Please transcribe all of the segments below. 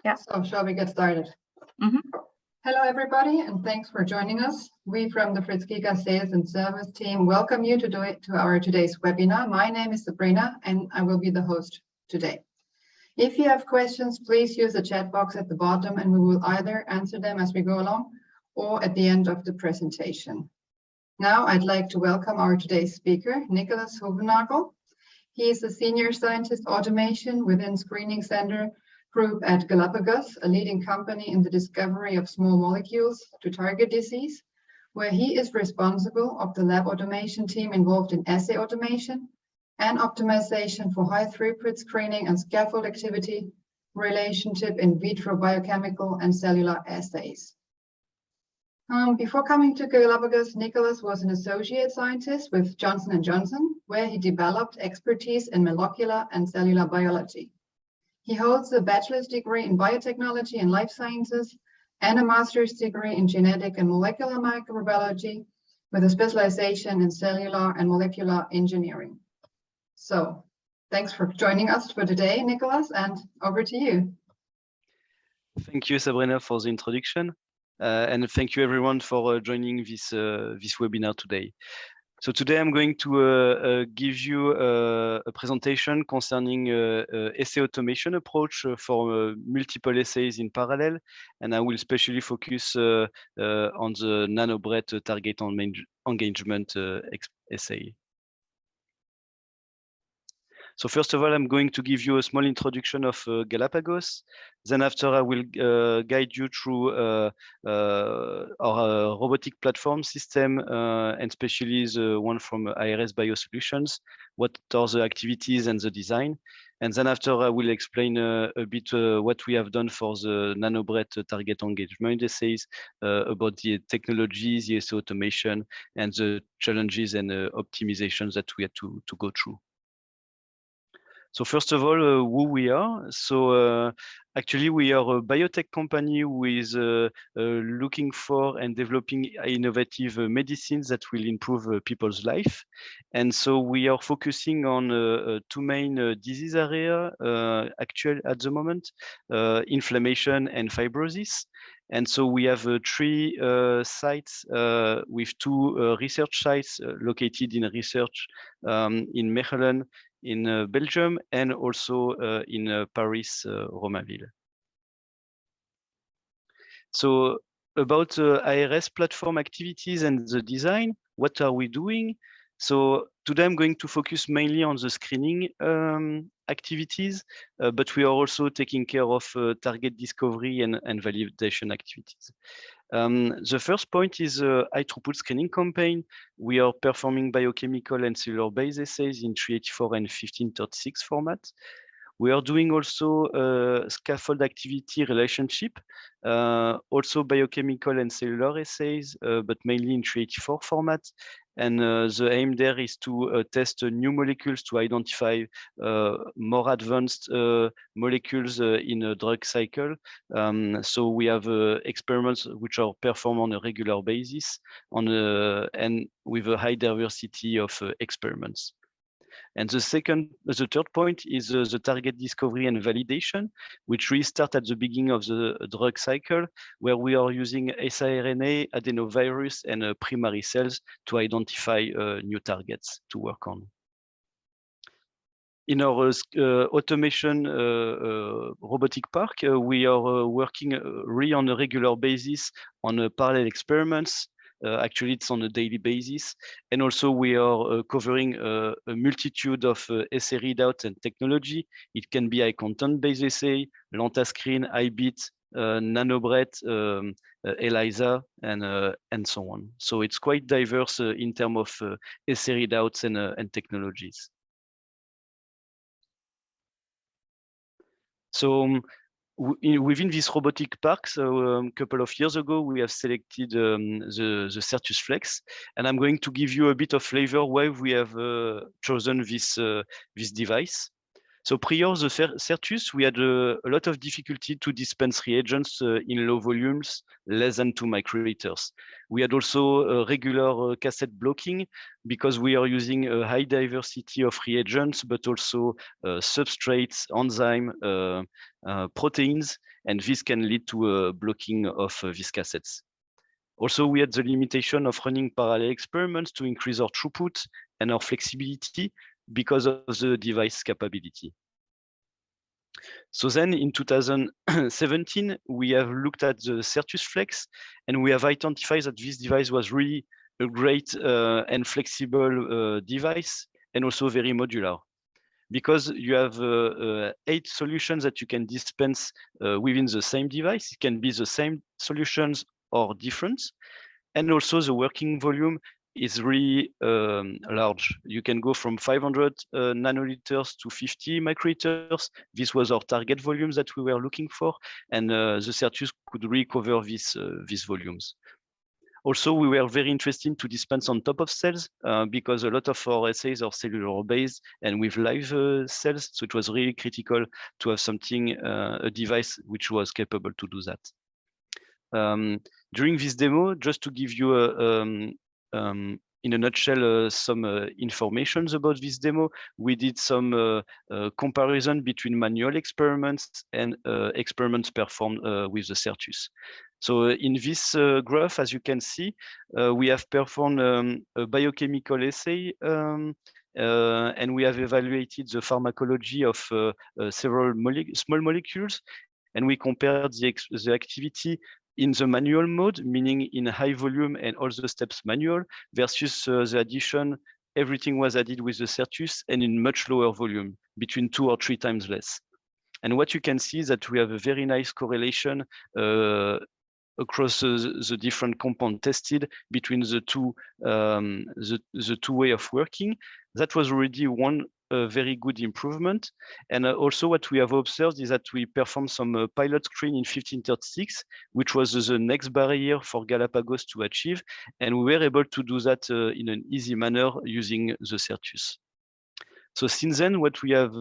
Yeah. So shall we get started? Mhm. Hello, everybody, and thanks for joining us. We from the Fritz Giga Sales and Service team welcome you to our today's webinar. My name is Sabrina, and I will be the host today. If you have questions, please use the chat box at the bottom, and we will either answer them as we go along or at the end of the presentation. Now, I'd like to welcome our today's speaker, Nicholas Hovenagel. He is a senior scientist automation within Screening Center Group at Galapagos, a leading company in the discovery of small molecules to target disease, where he is responsible of the lab automation team involved in assay automation and optimization for high throughput screening and scaffold activity, relationship in vitro biochemical and cellular assays. Before coming to Galapagos, Nicholas was an associate scientist with Johnson & Johnson, where he developed expertise in molecular and cellular biology. He holds a bachelor's degree in biotechnology and life sciences and a master's degree in genetic and molecular microbiology with a specialization in cellular and molecular engineering. So thanks for joining us for today, Nicholas, and over to you. Thank you, Sabrina, for the introduction. And thank you everyone for joining this webinar today. So today I'm going to give you a presentation concerning assay automation approach for multiple assays in parallel, and I will especially focus on the NanoBret target engagement assay. So first of all, I'm going to give you a small introduction of Galapagos. Then after, I will guide you through our robotic platform system, and especially the one from ARS Biosolutions, what are the activities and the design. And then after, I will explain a bit what we have done for the NanoBret target engagement assays, about the technologies, the assay automation, and the challenges and optimizations that we had to go through. So first of all, who we are. So actually, we are a biotech company who is looking for and developing innovative medicines that will improve people's life. And so we are focusing on two main disease areas at the moment, inflammation and fibrosis. And so we have three sites with two research sites located in research in Mechelen, in Belgium, and also in Paris, Romainville. So about ARS platform activities and the design, what are we doing? So today I'm going to focus mainly on the screening activities, but we are also taking care of target discovery and validation activities. The first point is a high throughput screening campaign. We are performing biochemical and cellular base assays in 384 and 1536 format. We are doing also scaffold activity relationship, also biochemical and cellular assays, but mainly in 384 format. And the aim there is to test new molecules to identify more advanced molecules in a drug cycle. So we have experiments which are performed on a regular basis and with a high diversity of experiments. And the third point is the target discovery and validation, which we start at the beginning of the drug cycle, where we are using siRNA, adenovirus, and primary cells to identify new targets to work on. In our automation robotic park, we are working really on a regular basis on parallel experiments. Actually, it's on a daily basis. And also we are covering a multitude of assay readouts and technology. It can be high content-based assay, Lantascreen, iBit, NanoBret, ELISA, and so on. So it's quite diverse in terms of assay readouts and technologies. So within this robotic park, so a couple of years ago, we have selected the Certus Flex, and I'm going to give you a bit of flavor why we have chosen this device. So prior the Certus, we had a lot of difficulty to dispense reagents in low volumes, less than 2 microliters. We had also regular cassette blocking because we are using a high diversity of reagents, but also substrates, enzyme, proteins, and this can lead to a blocking of these cassettes. Also, we had the limitation of running parallel experiments to increase our throughput and our flexibility because of the device capability. So then in 2017, we have looked at the Certus Flex, and we have identified that this device was really a great and flexible device, and also very modular. Because you have 8 solutions that you can dispense within the same device. It can be the same solutions or different. And also the working volume is really large. You can go from 500 nanoliters to 50 microliters. This was our target volumes that we were looking for, and the Certus could really cover these volumes. Also, we were very interested to dispense on top of cells because a lot of our assays are cellular based and with live cells. So it was really critical to have something, a device which was capable to do that. During this demo, just to give you in a nutshell some information about this demo, we did some comparison between manual experiments and experiments performed with the Certus. So in this graph, as you can see, we have performed a biochemical assay and we have evaluated the pharmacology of several small molecules, and we compared the activity in the manual mode, meaning in high volume and all the steps manual, versus the addition, everything was added with the Certus and in much lower volume, between 2 or 3 times less. And what you can see is that we have a very nice correlation across the different compounds tested between the two way of working. That was already one very good improvement. And also what we have observed is that we performed some pilot screen in 1536, which was the next barrier for Galapagos to achieve. And we were able to do that in an easy manner using the Certus. So since then, what we have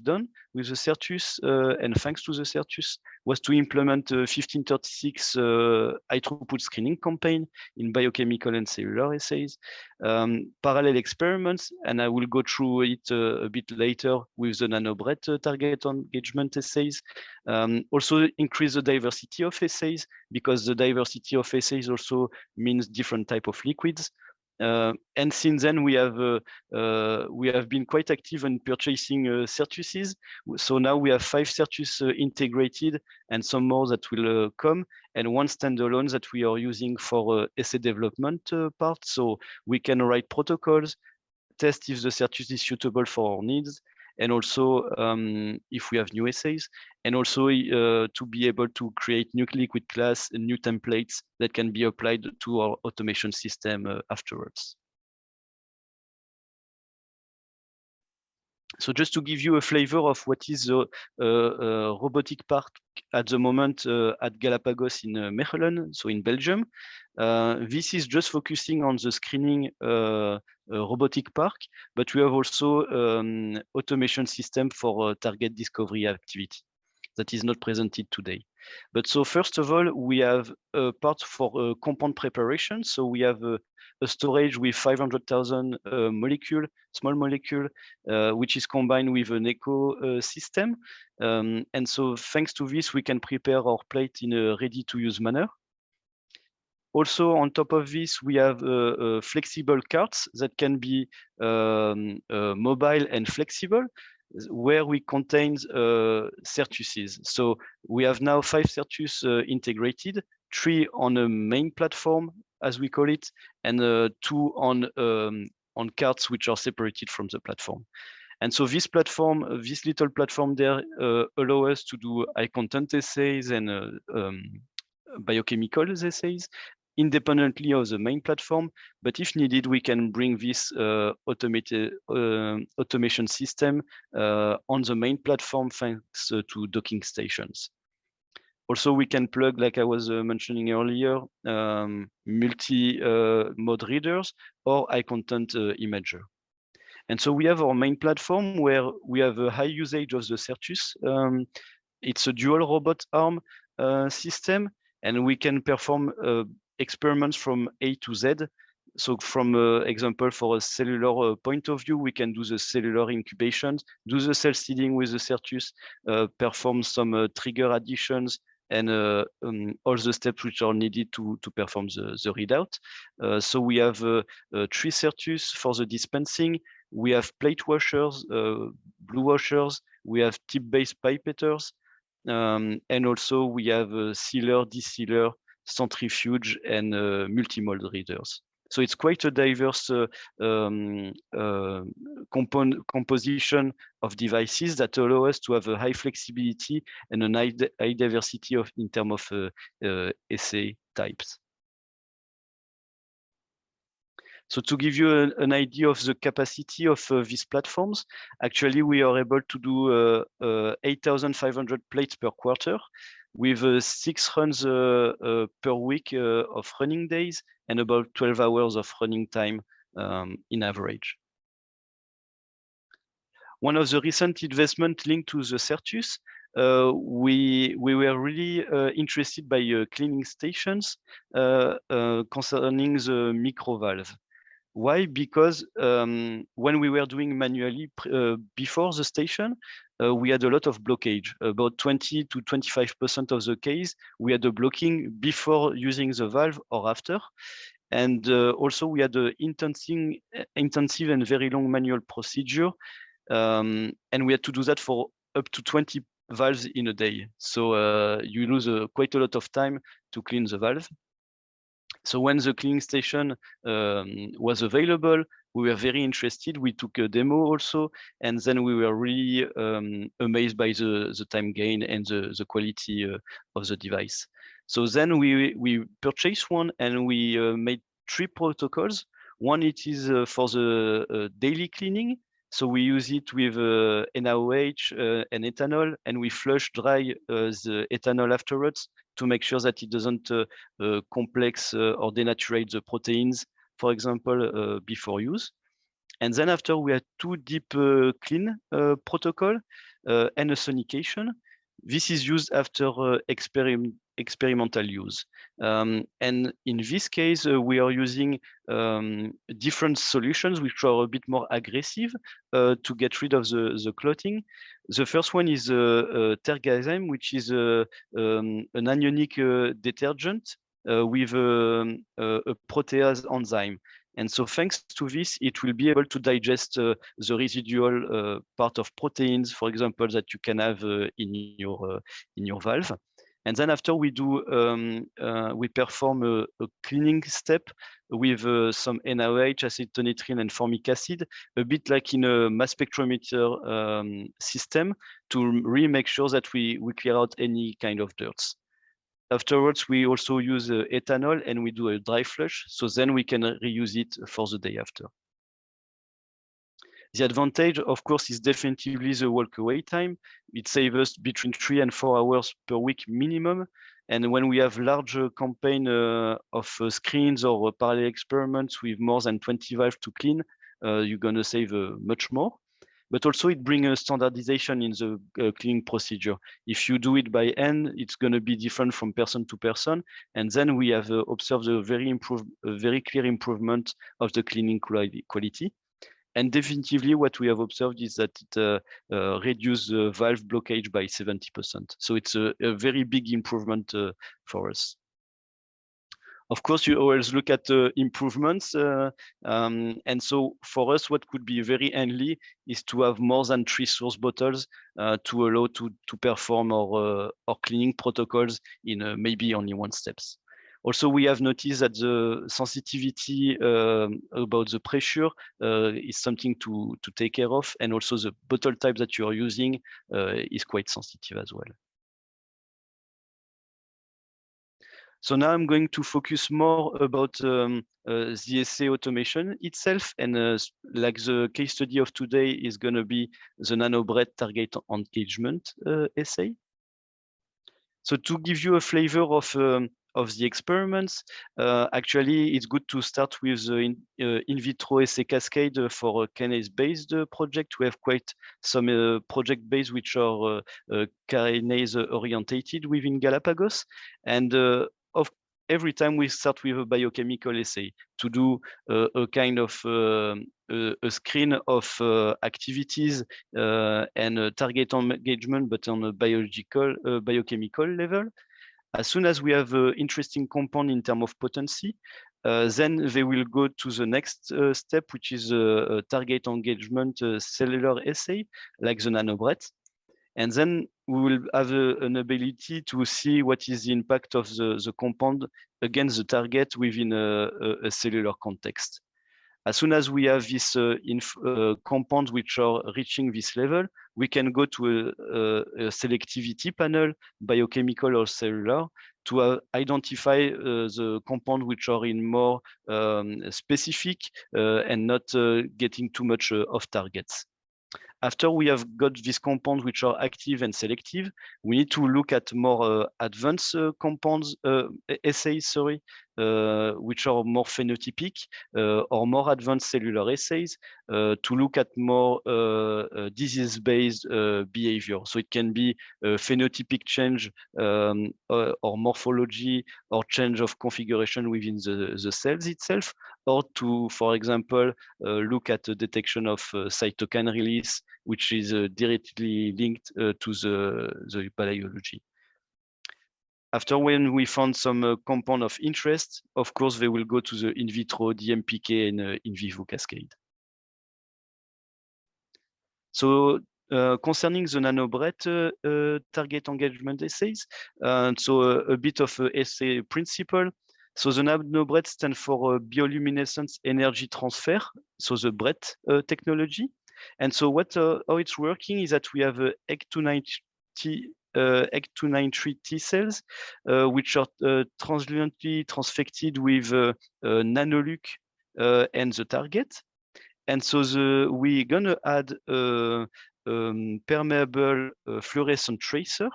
done with the Certus and thanks to the Certus was to implement a 1536 high throughput screening campaign in biochemical and cellular assays, parallel experiments, and I will go through it a bit later with the nanobread target engagement assays. Also increase the diversity of assays, because the diversity of assays also means different type of liquids. And since then, we have been quite active in purchasing Certuses. So now we have 5 Certus integrated, and some more that will come, and 1 standalone that we are using for assay development part. So we can write protocols, test if the Certus is suitable for our needs, and also if we have new assays, and also to be able to create new liquid class and new templates that can be applied to our automation system afterwards. So just to give you a flavor of what is the robotic park at the moment at Galapagos in Mechelen, so in Belgium. This is just focusing on the screening robotic park, but we have also automation system for target discovery activity that is not presented today. But so first of all, we have a part for compound preparation. So we have a storage with 500,000 small molecule, which is combined with an eco system. And so thanks to this, we can prepare our plate in a ready-to-use manner. Also, on top of this, we have flexible carts that can be mobile and flexible, where we contain Certuses. So we have now 5 Certus integrated, 3 on a main platform, as we call it, and 2 on carts which are separated from the platform. And so this platform, this little platform there, allow us to do high content assays and biochemical assays independently of the main platform. But if needed, we can bring this automated automation system on the main platform thanks to docking stations. Also, we can plug, like I was mentioning earlier, multi-mode readers or high content imager. And so we have our main platform where we have a high usage of the Certus. It's a dual robot arm system, and we can perform experiments from A to Z. So from example, for a cellular point of view, we can do the cellular incubation, do the cell seeding with the Certus, perform some trigger additions, and all the steps which are needed to perform the readout. So we have 3 Certus for the dispensing. We have plate washers, blue washers. We have tip-based pipetters. And also we have a sealer, desealer, centrifuge, and multi-mold readers. So it's quite a diverse composition of devices that allow us to have a high flexibility and a high diversity in terms of assay types. So to give you an idea of the capacity of these platforms, actually we are able to do 8,500 plates per quarter with 6 runs per week of running days and about 12 hours of running time in average. One of the recent investments linked to the Certus, we were really interested by cleaning stations concerning the micro valve. Why? Because when we were doing manually before the station, we had a lot of blockage. About 20 to 25% of the case, we had a blocking before using the valve or after. And also we had an intensive and very long manual procedure. And we had to do that for up to 20 valves in a day. So you lose quite a lot of time to clean the valve. So when the cleaning station was available, we were very interested. We took a demo also, and then we were really amazed by the time gain and the quality of the device. So then we purchased one, and we made 3 protocols. One, it is for the daily cleaning. So we use it with NaOH and ethanol, and we flush dry the ethanol afterwards to make sure that it doesn't complex or denaturate the proteins, for example, before use. And then after we had 2 deep clean protocol and a sonication. This is used after experimental use. And in this case, we are using different solutions which are a bit more aggressive to get rid of the clotting. The first one is tergazime, which is an anionic detergent with a protease enzyme. And so thanks to this, it will be able to digest the residual part of proteins, for example, that you can have in your valve. And then after we do, we perform a cleaning step with some NaOH, acetonitrine, and formic acid, a bit like in a mass spectrometer system, to really make sure that we clear out any kind of dirts. Afterwards, we also use ethanol, and we do a dry flush, so then we can reuse it for the day after. The advantage, of course, is definitely the walk-away time. It saves us between 3 and 4 hours per week minimum. And when we have larger campaign of screens or parallel experiments with more than 20 valves to clean, you're going to save much more. But also it brings a standardization in the cleaning procedure. If you do it by hand, it's going to be different from person to person. And then we have observed a very clear improvement of the cleaning quality. And definitively what we have observed is that it reduces the valve blockage by 70%. So it's a very big improvement for us. Of course, you always look at improvements. And so for us, what could be very handy is to have more than 3 source bottles to allow to perform our cleaning protocols in maybe only 1 steps. Also, we have noticed that the sensitivity about the pressure is something to take care of. And also the bottle type that you are using is quite sensitive as well. So now I'm going to focus more about the assay automation itself, and like the case study of today is going to be the nanobread target engagement assay. So to give you a flavor of of the experiments. Actually, it's good to start with the in vitro assay cascade for a kinase-based project. We have quite some project base which are kinase orientated within Galapagos, and every time we start with a biochemical assay to do a kind of a screen of activities and target engagement, but on a biochemical level. As soon as we have an interesting compound in terms of potency, then they will go to the next step, which is a target engagement cellular assay, like the nanobret. And then we will have an ability to see what is the impact of the compound against the target within a cellular context. As soon as we have these compounds which are reaching this level, we can go to a selectivity panel, biochemical or cellular, to identify the compounds which are in more specific and not getting too much off targets. After we have got these compounds which are active and selective, we need to look at more advanced compounds assays, which are more phenotypic or more advanced cellular assays to look at more disease-based behavior. So it can be phenotypic change or morphology or change of configuration within the cells itself, or to, for example, look at the detection of cytokine release, which is directly linked to the biology. After, when we found some compound of interest, of course, they will go to the in vitro, DMPK, and in vivo cascade. So concerning the nanobret target engagement assays, so a bit of assay principle. So the nanobret stands for bioluminescence energy transfer, so the BRET technology. And so how it's working is that we have HEK293 T cells, which are transiently transfected with nanoluc and the target. And so we're gonna add a permeable fluorescent tracer,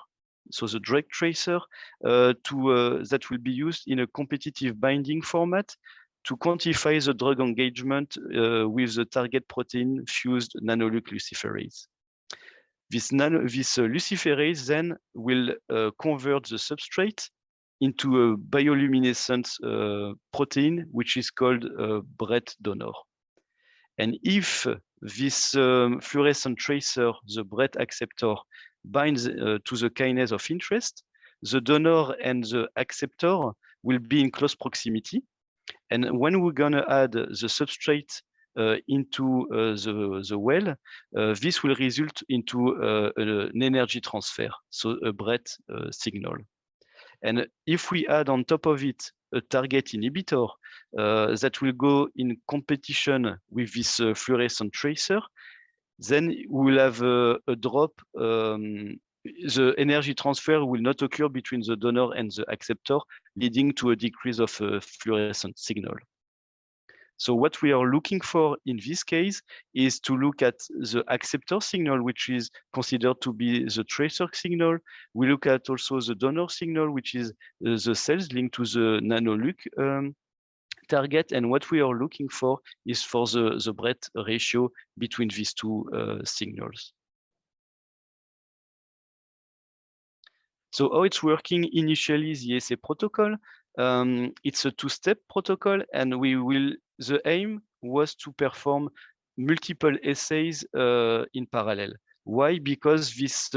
so the drug tracer, that will be used in a competitive binding format to quantify the drug engagement with the target protein fused nanoluc luciferase. This luciferase then will convert the substrate into a bioluminescent protein, which is called BRET donor. And if this fluorescent tracer, the BRET acceptor, binds to the kinase of interest, the donor and the acceptor will be in close proximity. And when we're going to add the substrate into the well, this will result into an energy transfer, so a BRET signal. And if we add on top of it a target inhibitor that will go in competition with this fluorescent tracer, then we will have a drop. The energy transfer will not occur between the donor and the acceptor, leading to a decrease of fluorescent signal. So what we are looking for in this case is to look at the acceptor signal, which is considered to be the tracer signal. We look at also the donor signal, which is the cells linked to the nanoluc target. And what we are looking for is for the BRET ratio between these two signals. So how it's working initially, the assay protocol, it's a two-step protocol, and the aim was to perform multiple assays in parallel. Why? Because this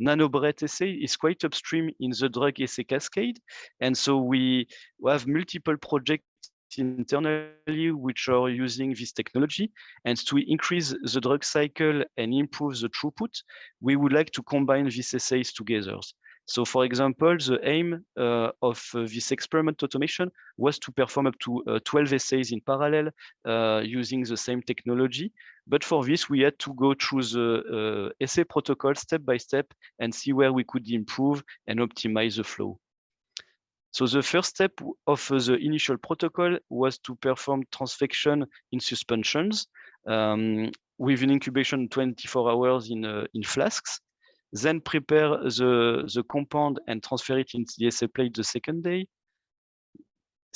nanobret assay is quite upstream in the drug assay cascade. And so we have multiple projects internally which are using this technology. And to increase the drug cycle and improve the throughput, we would like to combine these assays together. So, for example, the aim of this experiment automation was to perform up to 12 assays in parallel using the same technology. But for this, we had to go through the assay protocol step by step and see where we could improve and optimize the flow. So the first step of the initial protocol was to perform transfection in suspensions with an incubation 24 hours in flasks. Then prepare the compound and transfer it into the assay plate the second day.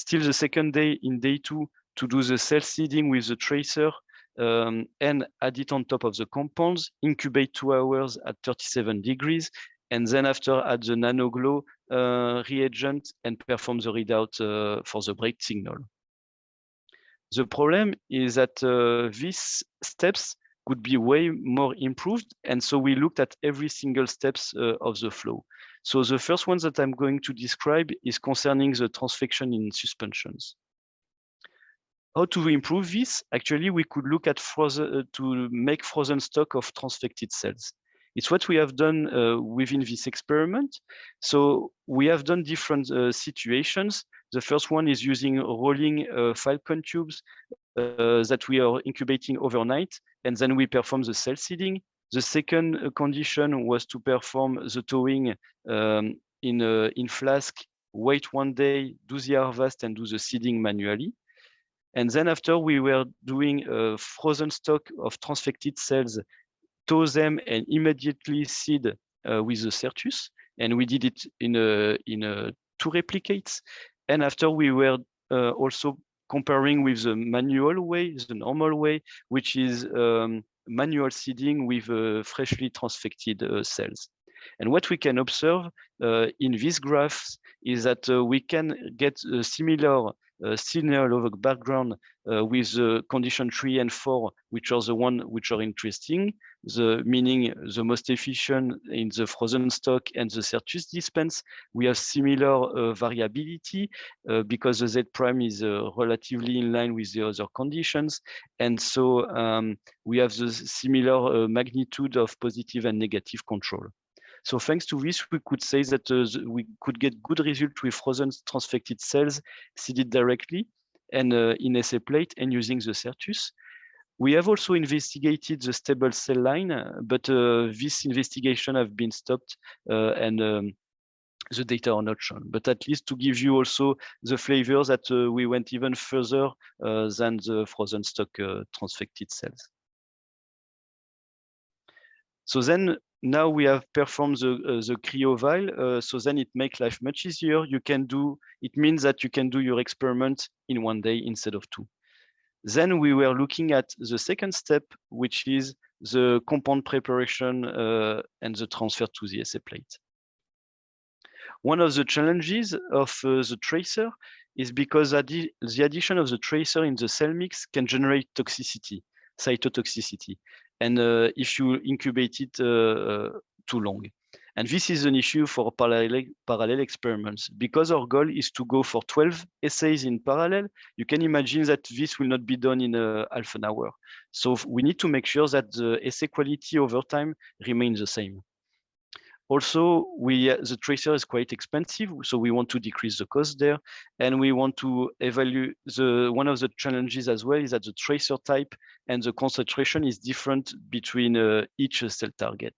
Still the second day, in day 2, to do the cell seeding with the tracer and add it on top of the compounds, incubate 2 hours at 37 degrees, and then after add the nanoglow reagent and perform the readout for the break signal. The problem is that these steps could be way more improved, and so we looked at every single steps of the flow. So the first one that I'm going to describe is concerning the transfection in suspensions. How to improve this? Actually, we could look at to make frozen stock of transfected cells. It's what we have done within this experiment. So we have done different situations. The first one is using rolling Falcon tubes that we are incubating overnight, and then we perform the cell seeding. The second condition was to perform the towing in flask, wait 1 day, do the harvest, and do the seeding manually. And then after we were doing a frozen stock of transfected cells, tow them and immediately seed with the Certus. And we did it in 2 replicates. And after we were also comparing with the manual way, the normal way, which is manual seeding with freshly transfected cells. And what we can observe in these graphs is that we can get a similar signal over background with condition 3 and 4, which are the one which are interesting, meaning the most efficient in the frozen stock and the Certus dispense. We have similar variability because the Z prime is relatively in line with the other conditions. And so we have the similar magnitude of positive and negative control. So thanks to this, we could say that we could get good results with frozen transfected cells seeded directly and in assay plate and using the Certus. We have also investigated the stable cell line, but this investigation have been stopped and the data are not shown. But at least to give you also the flavor that we went even further than the frozen stock transfected cells. So then now we have performed the cryo vial, so then it makes life much easier. It means that you can do your experiment in 1 day instead of 2. Then we were looking at the second step, which is the compound preparation and the transfer to the assay plate. One of the challenges of the tracer is because the addition of the tracer in the cell mix can generate toxicity, cytotoxicity, and if you incubate it too long. And this is an issue for parallel experiments. Because our goal is to go for 12 assays in parallel, you can imagine that this will not be done in half an hour. So we need to make sure that the assay quality over time remains the same. Also, the tracer is quite expensive, so we want to decrease the cost there. And we want to evaluate one of the challenges as well is that the tracer type and the concentration is different between each cell target.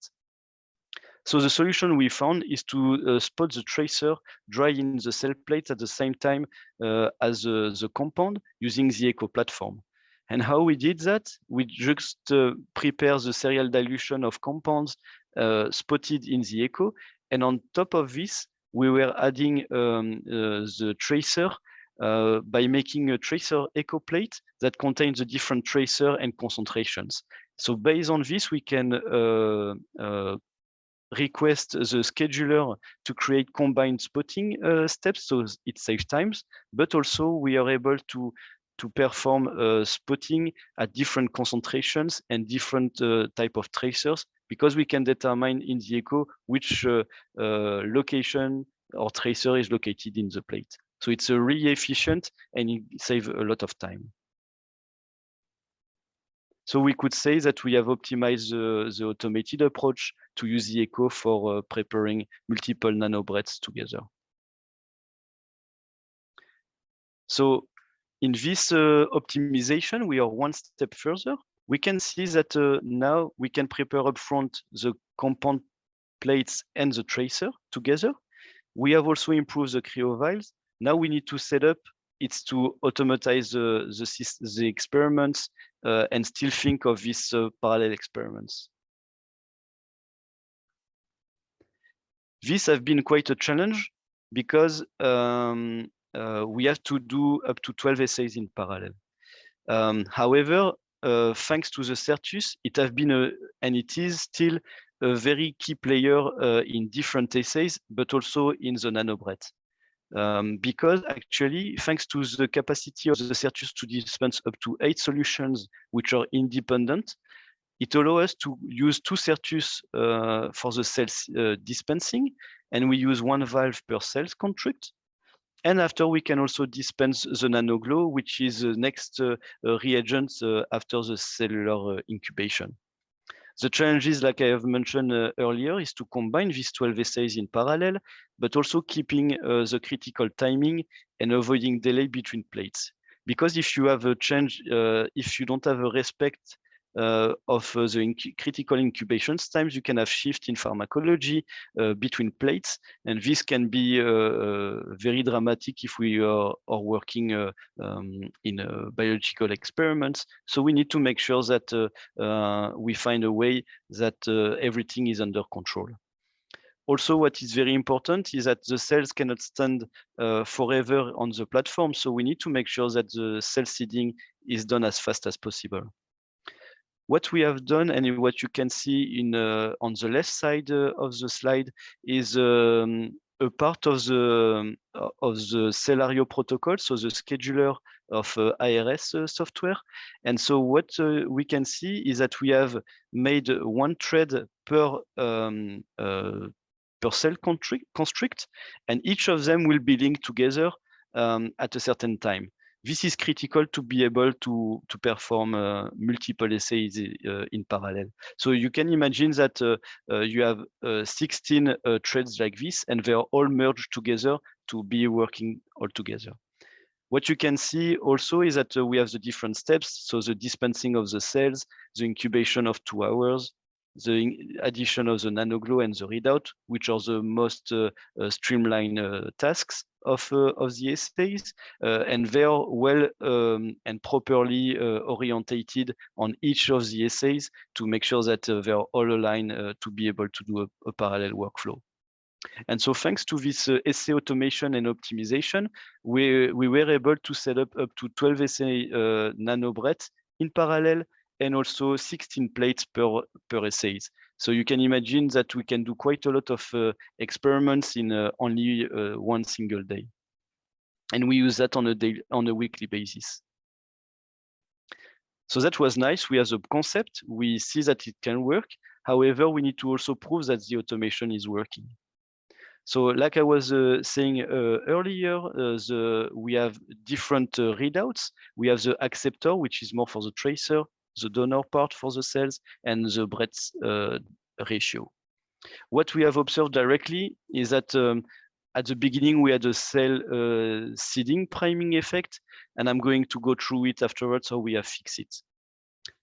So the solution we found is to spot the tracer dry in the cell plates at the same time as the compound using the ECO platform. And how we did that? We just prepare the serial dilution of compounds spotted in the ECO. And on top of this, we were adding the tracer by making a tracer ECO plate that contains the different tracer and concentrations. So based on this, we can request the scheduler to create combined spotting steps, so it saves times, but also we are able to perform spotting at different concentrations and different type of tracers, because we can determine in the ECO which location or tracer is located in the plate. So it's really efficient and it saves a lot of time. So we could say that we have optimized the automated approach to use the ECO for preparing multiple nanobreaths together. So in this optimization, we are one step further. We can see that now we can prepare upfront the compound plates and the tracer together. We have also improved the cryo vials. Now we need to set up, it's to automatize the experiments and still think of these parallel experiments. These have been quite a challenge because we have to do up to 12 essays in parallel. However, thanks to the Certus, it has been and it is still a very key player in different essays, but also in the nanobret. Because actually, thanks to the capacity of the Certus to dispense up to 8 solutions which are independent, it allows us to use 2 Certus for the cells dispensing, and we use 1 valve per cells construct. And after, we can also dispense the nanoglow, which is the next reagent after the cellular incubation. The challenges, like I have mentioned earlier, is to combine these 12 assays in parallel, but also keeping the critical timing and avoiding delay between plates. Because if you have a change, if you don't have a respect of the critical incubations times, you can have shift in pharmacology between plates, and this can be very dramatic if we are working in biological experiments. So we need to make sure that we find a way that everything is under control. Also, what is very important is that the cells cannot stand forever on the platform, so we need to make sure that the cell seeding is done as fast as possible. What we have done, and what you can see in on the left side of the slide, is a part of the Celario protocol, so the scheduler of ARS software. And so what we can see is that we have made 1 thread per cell constrict, and each of them will be linked together at a certain time. This is critical to be able to perform multiple assays in parallel. So you can imagine that you have 16 threads like this, and they are all merged together to be working all together. What you can see also is that we have the different steps. So the dispensing of the cells, the incubation of 2 hours, the addition of the nanoglow and the readout, which are the most streamlined tasks of the assays, and they are well and properly orientated on each of the assays to make sure that they are all aligned to be able to do a parallel workflow. And so thanks to this assay automation and optimization, we were able to set up to 12 assay nanobret in parallel, and also 16 plates per assays. So you can imagine that we can do quite a lot of experiments in only 1 single day. And we use that on a weekly basis. So that was nice. We have a concept. We see that it can work. However, we need to also prove that the automation is working. So like I was saying earlier, we have different readouts. We have the acceptor, which is more for the tracer, the donor part for the cells, and the breadth ratio. What we have observed directly is that at the beginning, we had a cell seeding priming effect, and I'm going to go through it afterwards how we have fixed it.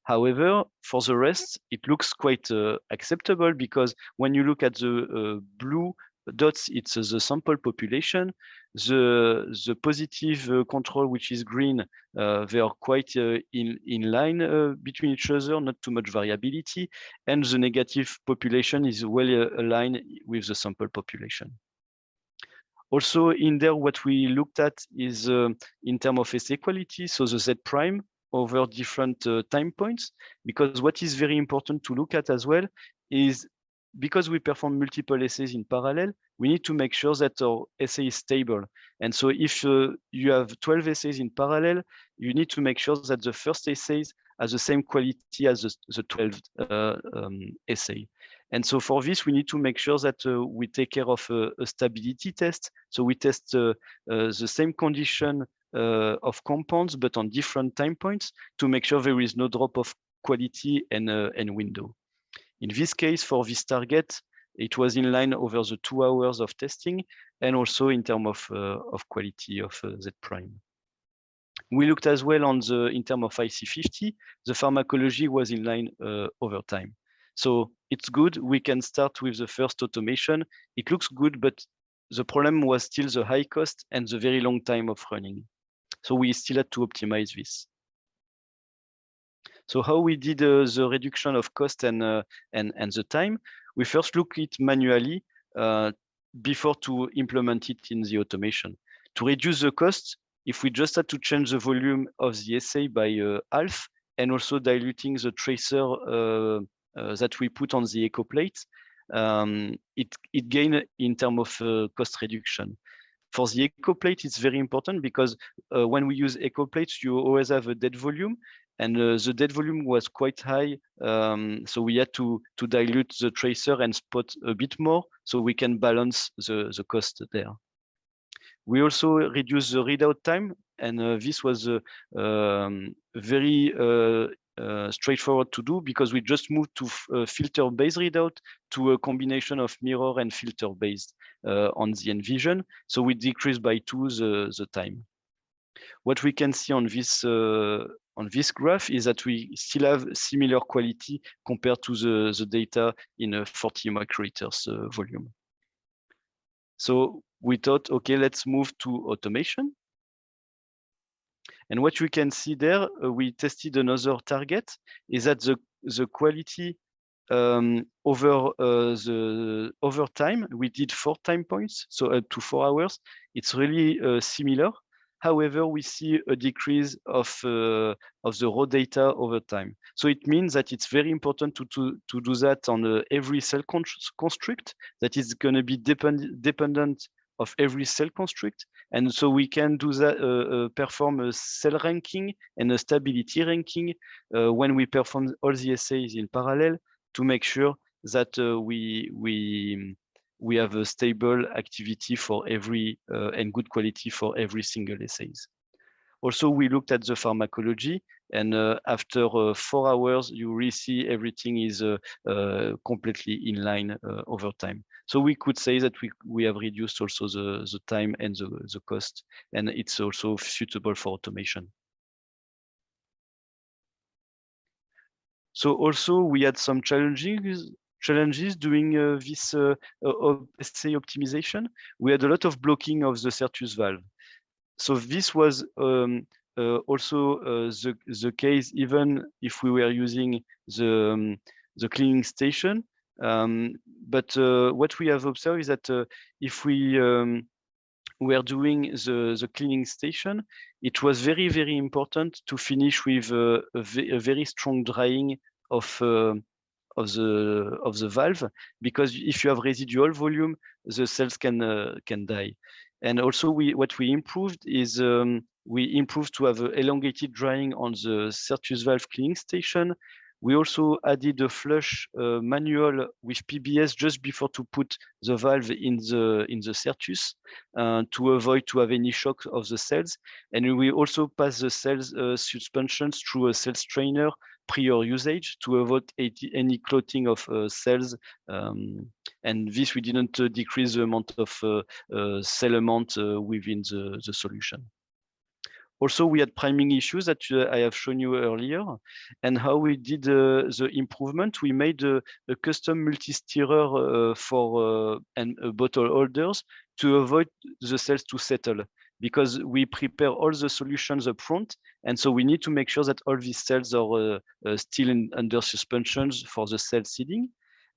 However, for the rest, it looks quite acceptable, because when you look at the blue dots, it's the sample population. The positive control, which is green, they are quite in line between each other, not too much variability. And the negative population is well aligned with the sample population. Also in there, what we looked at is in terms of assay quality, so the Z prime over different time points, because what is very important to look at as well is, because we perform multiple assays in parallel, we need to make sure that our assay is stable. And so if you have 12 assays in parallel, you need to make sure that the first assays have the same quality as the 12th assay. And so for this, we need to make sure that we take care of a stability test. So we test the same condition of compounds, but on different time points, to make sure there is no drop of quality and window. In this case, for this target, it was in line over the 2 hours of testing, and also in terms of quality of Z prime. We looked as well on in terms of IC50, the pharmacology was in line over time. So it's good. We can start with the first automation. It looks good, but the problem was still the high cost and the very long time of running. So we still had to optimize this. So how we did the reduction of cost and the time? We first looked it manually before to implement it in the automation. To reduce the cost, if we just had to change the volume of the assay by half, and also diluting the tracer that we put on the echo plate, it gained in terms of cost reduction. For the echo plate, it's very important because when we use echo plates, you always have a dead volume, and the dead volume was quite high. So we had to dilute the tracer and spot a bit more so we can balance the cost there. We also reduced the readout time, and this was very straightforward to do because we just moved to filter-based readout to a combination of mirror and filter-based on the Envision. So we decreased by 2 the time. What we can see on this graph is that we still have similar quality compared to the data in a 40 microliters volume. So we thought, okay, let's move to automation. And what we can see there, we tested another target, is that the quality over time, we did 4 time points, so up to 4 hours. It's really similar. However, we see a decrease of the raw data over time. So it means that it's very important to do that on every cell construct that is going to be dependent of every cell construct. And so we can do that, perform a cell ranking and a stability ranking when we perform all the assays in parallel to make sure that we have a stable activity for every and good quality for every single assays. Also, we looked at the pharmacology, and after 4 hours, you really see everything is completely in line over time. So we could say that we have reduced also the time and the cost, and it's also suitable for automation. So also we had some challenges doing this assay optimization. We had a lot of blocking of the Certus valve. So this was also the case even if we were using the cleaning station. But what we have observed is that if we were doing the cleaning station, it was very, very important to finish with a very strong drying of the valve, because if you have residual volume, the cells can die. And also what we improved is we improved to have elongated drying on the Certus valve cleaning station. We also added a flush manual with PBS just before to put the valve in the Certus to avoid to have any shock of the cells. And we also pass the cells suspensions through a cell strainer prior usage to avoid any clotting of cells. And this we didn't decrease the amount of cell amount within the solution. Also, we had priming issues that I have shown you earlier, and how we did the improvement. We made a custom multi-stirrer for and bottle holders to avoid the cells to settle, because we prepare all the solutions up front, and so we need to make sure that all these cells are still under suspensions for the cell seeding.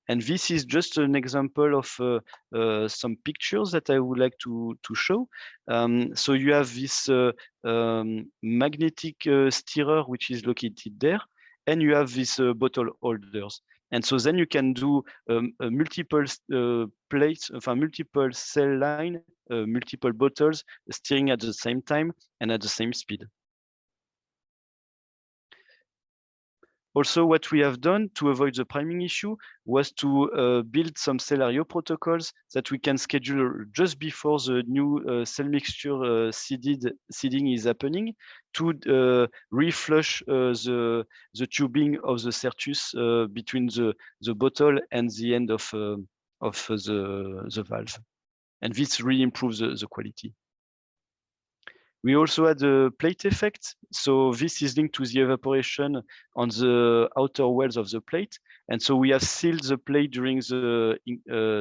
And this is just an example of some pictures that I would like to show. So you have this magnetic stirrer, which is located there, and you have these bottle holders. And so then you can do multiple plates, multiple cell line, multiple bottles stirring at the same time and at the same speed. Also, what we have done to avoid the priming issue was to build some cell protocols that we can schedule just before the new cell mixture seeding is happening to reflush the tubing of the Certus between the bottle and the end of the valve. And this really improves the quality. We also had a plate effect. So this is linked to the evaporation on the outer walls of the plate. And so we have sealed the plate during the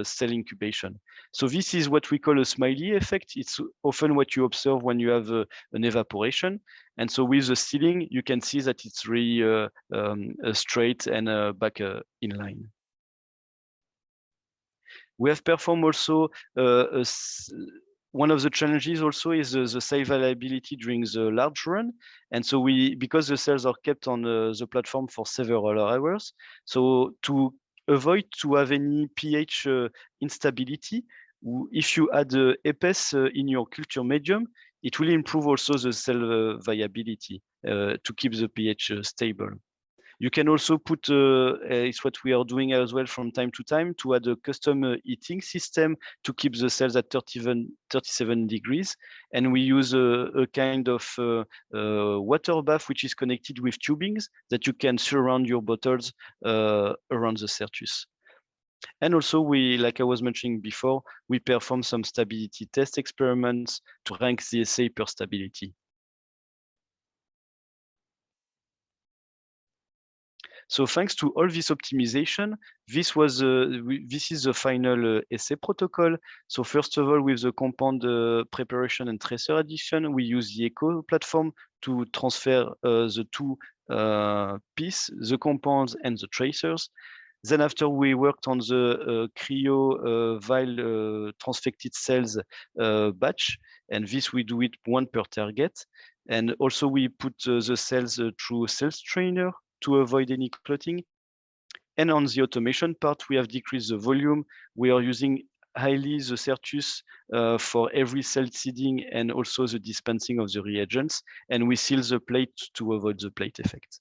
cell incubation. So this is what we call a smiley effect. It's often what you observe when you have an evaporation. And so with the sealing, you can see that it's really straight and back in line. We have performed also one of the challenges also is the site availability during the large run. And so because the cells are kept on the platform for several hours, so to avoid to have any pH instability, if you add EPS in your culture medium, it will improve also the cell viability to keep the pH stable. You can also put, it's what we are doing as well from time to time, to add a custom heating system to keep the cells at 37 degrees. And we use a kind of water bath, which is connected with tubings that you can surround your bottles around the Certus. And also we, like I was mentioning before, we perform some stability test experiments to rank the assay per stability. So thanks to all this optimization, this is the final assay protocol. So first of all, with the compound preparation and tracer addition, we use the ECO platform to transfer the two pieces, the compounds and the tracers. Then after we worked on the cryo vial transfected cells batch, and this we do it one per target. And also we put the cells through a cell strainer to avoid any clotting. And on the automation part, we have decreased the volume. We are using highly the Certus for every cell seeding and also the dispensing of the reagents. And we seal the plate to avoid the plate effect.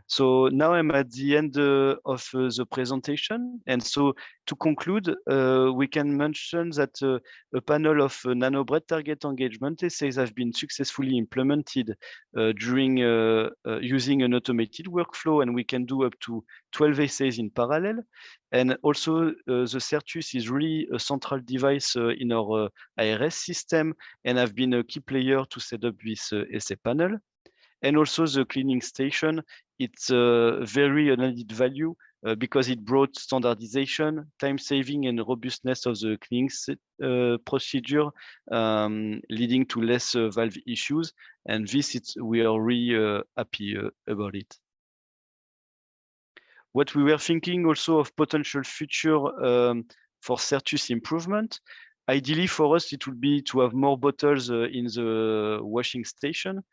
So now I'm at the end of the presentation. And so to conclude, we can mention that a panel of nanobread target engagement assays have been successfully implemented during using an automated workflow, and we can do up to 12 assays in parallel. And also the Certus is really a central device in our ARS system and have been a key player to set up this assay panel. And also the cleaning station, it's very an added value because it brought standardization, time saving, and robustness of the cleaning procedure, leading to less valve issues. And we are really happy about it. What we were thinking also of potential future for Certus improvement. Ideally for us, it would be to have more bottles in the washing station.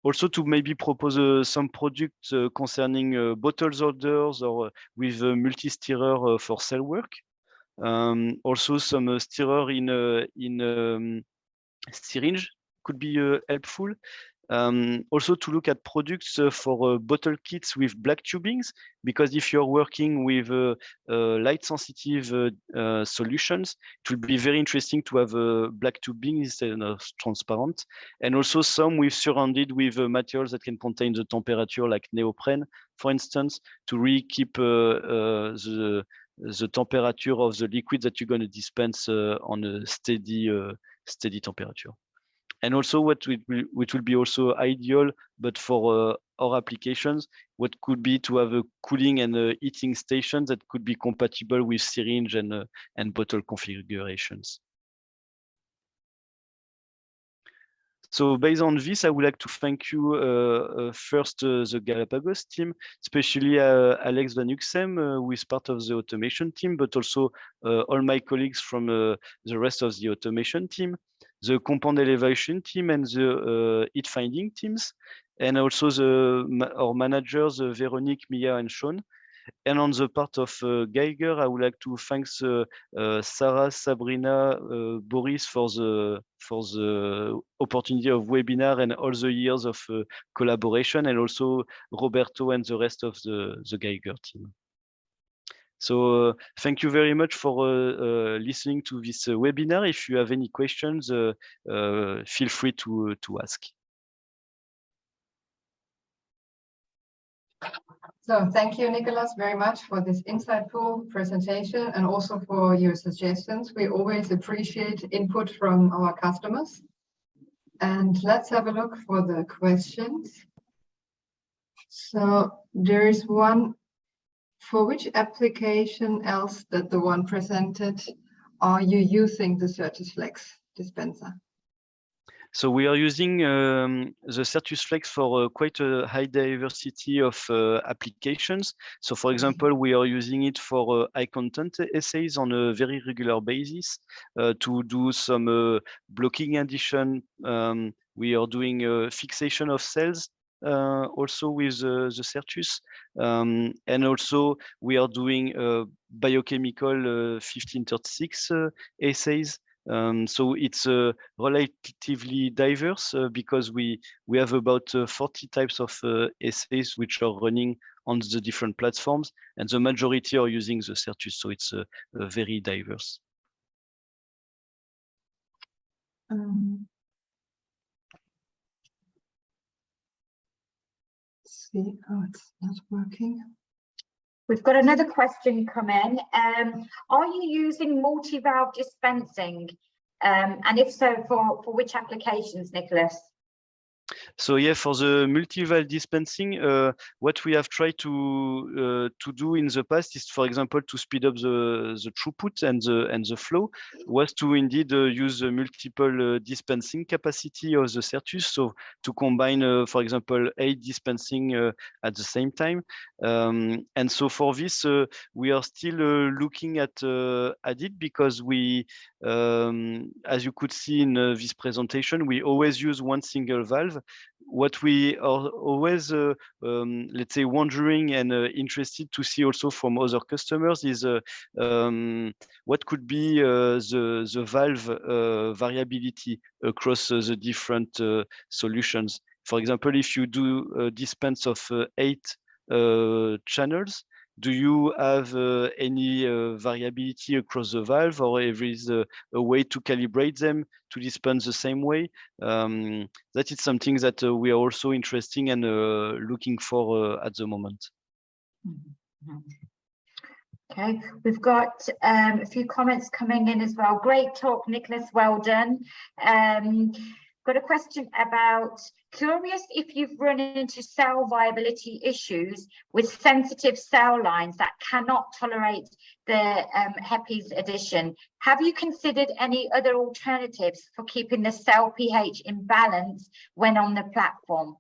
Also to maybe propose some products concerning bottles holders or with a multi-stirrer for cell work. Also some stirrer in syringe could be helpful. Also to look at products for bottle kits with black tubings, because if you're working with light sensitive solutions, it would be very interesting to have a black tubing instead of transparent. And also some surrounded with materials that can contain the temperature, like neoprene, for instance, to really keep the temperature of the liquid that you're going to dispense on a steady temperature. And also which will be also ideal, but for our applications, what could be to have a cooling and a heating station that could be compatible with syringe and bottle configurations. So based on this, I would like to thank you first the Galapagos team, especially Alex Van Uxem, who is part of the automation team, but also all my colleagues from the rest of the automation team, the compound elevation team and the heat finding teams, and also our managers, Veronique, Mia, and Sean. And on the part of Geiger, I would like to thank Sarah, Sabrina, Boris for the opportunity of webinar and all the years of collaboration, and also Roberto and the rest of the Geiger team. So thank you very much for listening to this webinar. If you have any questions, feel free to ask. So thank you, Nicolas, very much for this insightful presentation and also for your suggestions. We always appreciate input from our customers. And let's have a look for the questions. So there is one, for which application else than the one presented are you using the Certus Flex dispenser? So we are using the Certus Flex for quite a high diversity of applications. So for example, we are using it for high content essays on a very regular basis to do some blocking addition. We are doing fixation of cells also with the Certus. And also we are doing biochemical 1536 essays. So it's relatively diverse because we have about 40 types of essays which are running on the different platforms, and the majority are using the Certus. So it's very diverse. Let's see. Oh, it's not working. We've got another question come in. Are you using multi-valve dispensing? And if so, for which applications, Nicholas? So yeah, for the multi-valve dispensing, what we have tried to do in the past is, for example, to speed up the throughput and the flow, was to indeed use the multiple dispensing capacity of the Certus. So to combine, for example, 8 dispensing at the same time. And so for this, we are still looking at it because we, as you could see in this presentation, we always use one single valve. What we are always, let's say, wondering and interested to see also from other customers is what could be the valve variability across the different solutions. For example, if you do a dispense of 8 channels, do you have any variability across the valve, or there is a way to calibrate them to dispense the same way? That is something that we are also interested and looking for at the moment. Okay, we've got a few comments coming in as well. Great talk, Nicholas, well done. Got a question about, curious if you've run into cell viability issues with sensitive cell lines that cannot tolerate the HEPIS addition. Have you considered any other alternatives for keeping the cell pH in balance when on the platform?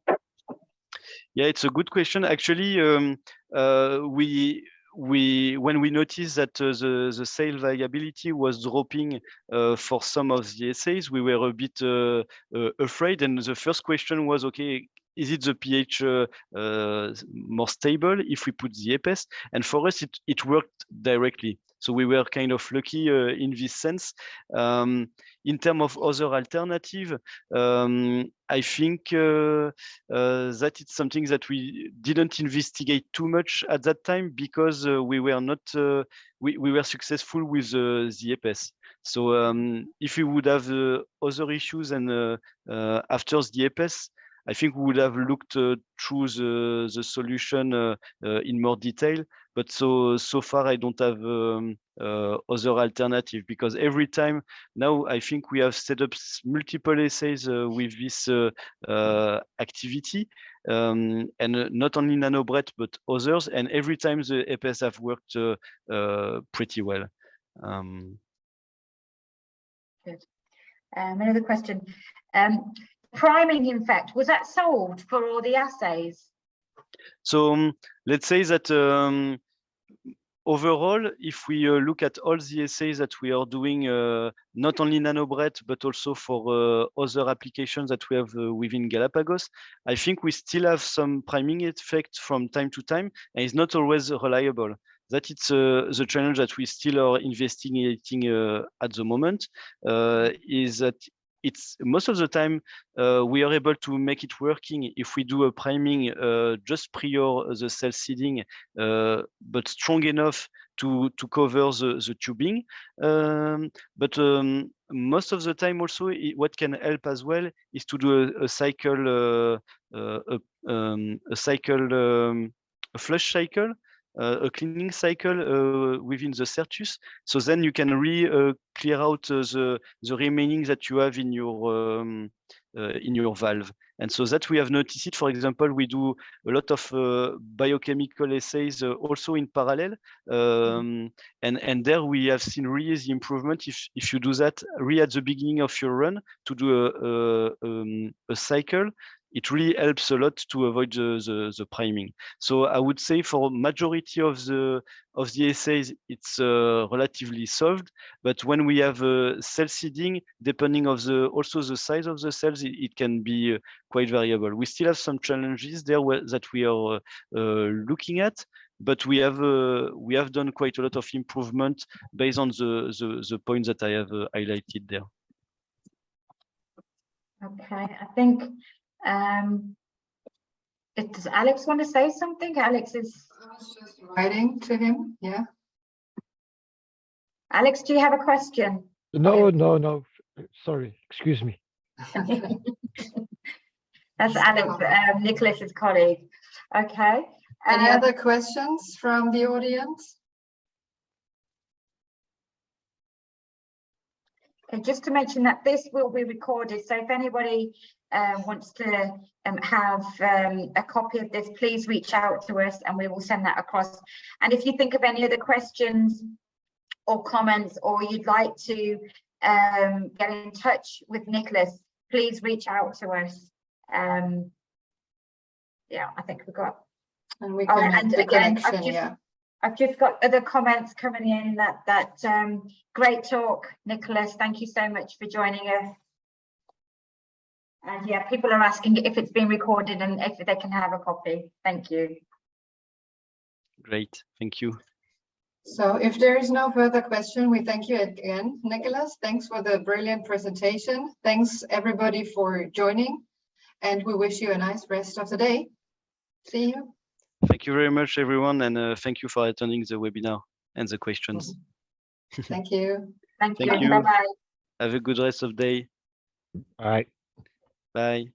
Yeah, it's a good question. Actually, when we noticed that the cell viability was dropping for some of the assays, we were a bit afraid. And the first question was, okay, is it the pH more stable if we put the EPS? And for us, it worked directly. So we were kind of lucky in this sense. In terms of other alternative, I think that it's something that we didn't investigate too much at that time because we were not we were successful with the EPS. So if we would have other issues and after the EPS, I think we would have looked through the solution in more detail. But so far, I don't have other alternative, because every time now I think we have set up multiple assays with this activity, and not only NanoBret but others, and every time the EPS have worked pretty well. Good. Another question. Priming, in fact, was that solved for all the assays? So let's say that overall, if we look at all the assays that we are doing, not only NanoBret, but also for other applications that we have within Galapagos, I think we still have some priming effect from time to time, and it's not always reliable. That it's the challenge that we still are investigating at the moment, is that it's most of the time we are able to make it working if we do a priming just prior the cell seeding, but strong enough to cover the tubing. But most of the time also, what can help as well is to do a cycle, a flush cycle, a cleaning cycle within the Certus. So then you can clear out the remaining that you have in your in your valve. And so that we have noticed it. For example, we do a lot of biochemical assays also in parallel. And there we have seen really the improvement if you do that really at the beginning of your run to do a cycle. It really helps a lot to avoid the priming. So I would say for majority of the assays, it's relatively solved. But when we have cell seeding, depending of also the size of the cells, it can be quite variable. We still have some challenges there that we are looking at, but we have done quite a lot of improvement based on the points that I have highlighted there. Okay, I think does Alex want to say something? Alex is. I was just writing to him. Yeah. Alex, do you have a question? No. Sorry, excuse me. That's Alex, Nicholas's colleague. Okay. Any other questions from the audience? And just to mention that this will be recorded, so if anybody wants to have a copy of this, please reach out to us and we will send that across. And if you think of any other questions or comments, or you'd like to get in touch with Nicholas, please reach out to us. Yeah, I think we've got. And we can and the again, connection, I've just got other comments coming in that great talk, Nicholas. Thank you so much for joining us. And yeah, people are asking if it's been recorded and if they can have a copy. Thank you. Great, thank you. So if there is no further question, we thank you again, Nicholas. Thanks for the brilliant presentation. Thanks everybody for joining, and we wish you a nice rest of the day. See you. Thank you very much, everyone, and thank you for attending the webinar and the questions. Thank you. Thank Thank you. you. Bye-bye. Have a good rest of the day. All right. Bye.